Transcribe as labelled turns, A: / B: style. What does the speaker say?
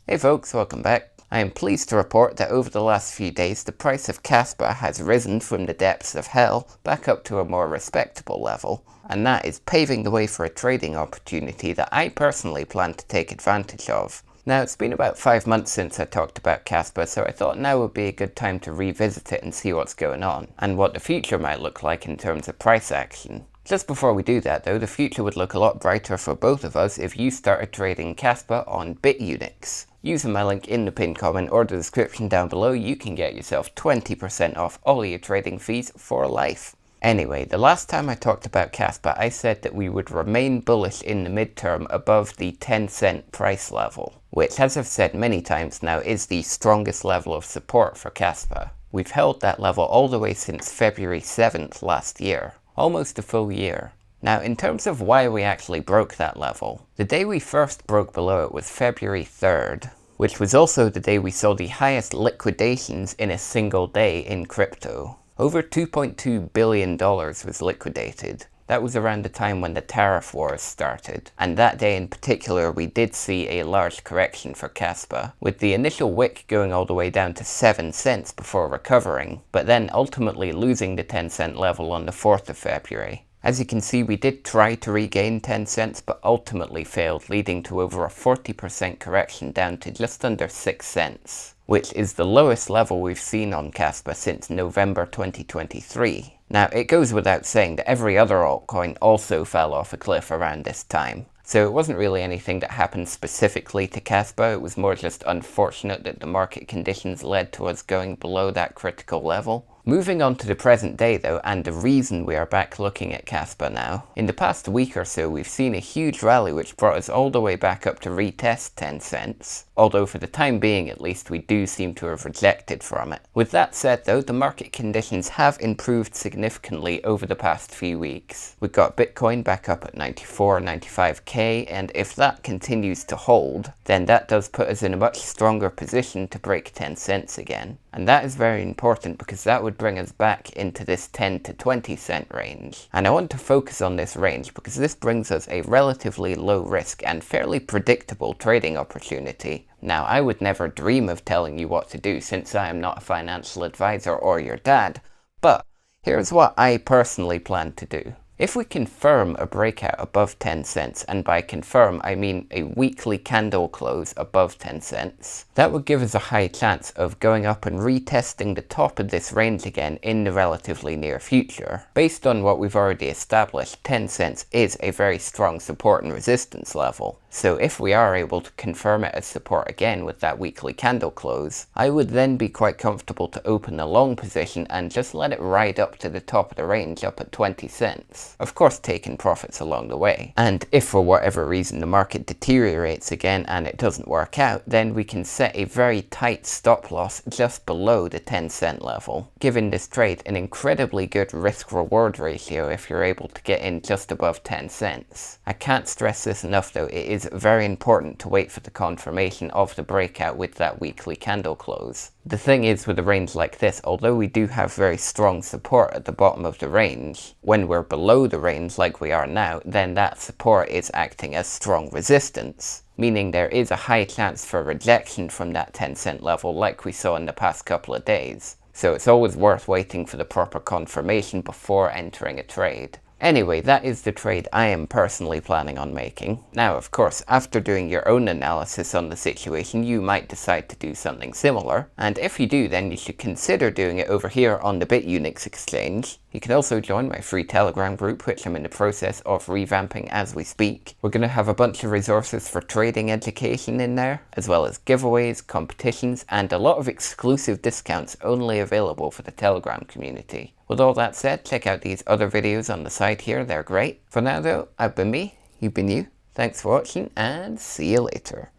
A: Hey folks, welcome back. I am pleased to report that over the last few days the price of Kaspa has risen from the depths of hell back up to a more respectable level, and that is paving the way for a trading opportunity that I personally plan to take advantage of. Now, it's been about 5 months since I talked about Kaspa, so I thought now would be a good time to revisit it and see what's going on, and what the future might look like in terms of price action. Just before we do that though, the future would look a lot brighter for both of us if you started trading Kaspa on Bitunix. Using my link in the pinned comment or the description down below, you can get yourself 20% off all your trading fees for life. Anyway, the last time I talked about Kaspa, I said that we would remain bullish in the midterm above the 10-cent price level, which, as I've said many times now, is the strongest level of support for Kaspa. We've held that level all the way since February 7th last year. Almost a full year. Now, in terms of why we actually broke that level, the day we first broke below it was February 3rd, which was also the day we saw the highest liquidations in a single day in crypto. Over $2.2 billion was liquidated. That was around the time when the tariff wars started, and that day in particular we did see a large correction for Kaspa, with the initial wick going all the way down to 7 cents before recovering, but then ultimately losing the 10-cent level on the 4th of February. As you can see, we did try to regain 10 cents, but ultimately failed, leading to over a 40% correction down to just under 6 cents, which is the lowest level we've seen on Kaspa since November 2023. Now, it goes without saying that every other altcoin also fell off a cliff around this time. So it wasn't really anything that happened specifically to Kaspa, it was more just unfortunate that the market conditions led to us going below that critical level. Moving on to the present day though, and the reason we are back looking at Kaspa now. In the past week or so we've seen a huge rally which brought us all the way back up to retest 10 cents. Although for the time being at least we do seem to have rejected from it. With that said though, the market conditions have improved significantly over the past few weeks. We've got Bitcoin back up at 94, 95k, and if that continues to hold, then that does put us in a much stronger position to break 10 cents again. And that is very important because that would bring us back into this 10 to 20 cent range. And I want to focus on this range because this brings us a relatively low risk and fairly predictable trading opportunity. Now, I would never dream of telling you what to do since I am not a financial advisor or your dad, but here's what I personally plan to do. If we confirm a breakout above 10 cents, and by confirm I mean a weekly candle close above 10 cents, that would give us a high chance of going up and retesting the top of this range again in the relatively near future. Based on what we've already established, 10 cents is a very strong support and resistance level. So if we are able to confirm it as support again with that weekly candle close, I would then be quite comfortable to open a long position and just let it ride up to the top of the range up at 20 cents. Of course taking profits along the way. And if for whatever reason the market deteriorates again and it doesn't work out, then we can set a very tight stop loss just below the 10 cent level, giving this trade an incredibly good risk-reward ratio if you're able to get in just above 10 cents. I can't stress this enough though, it is very important to wait for the confirmation of the breakout with that weekly candle close. The thing is with a range like this, although we do have very strong support at the bottom of the range, when we're below the range like we are now, then that support is acting as strong resistance, meaning there is a high chance for rejection from that 10 cent level like we saw in the past couple of days. So it's always worth waiting for the proper confirmation before entering a trade. Anyway, that is the trade I am personally planning on making. Now, of course, after doing your own analysis on the situation, you might decide to do something similar. And if you do, then you should consider doing it over here on the Bitunix exchange. You can also join my free Telegram group, which I'm in the process of revamping as we speak. We're going to have a bunch of resources for trading education in there, as well as giveaways, competitions, and a lot of exclusive discounts only available for the Telegram community. With all that said, check out these other videos on the side here, they're great. For now though, I've been me, you've been you. Thanks for watching, and see you later.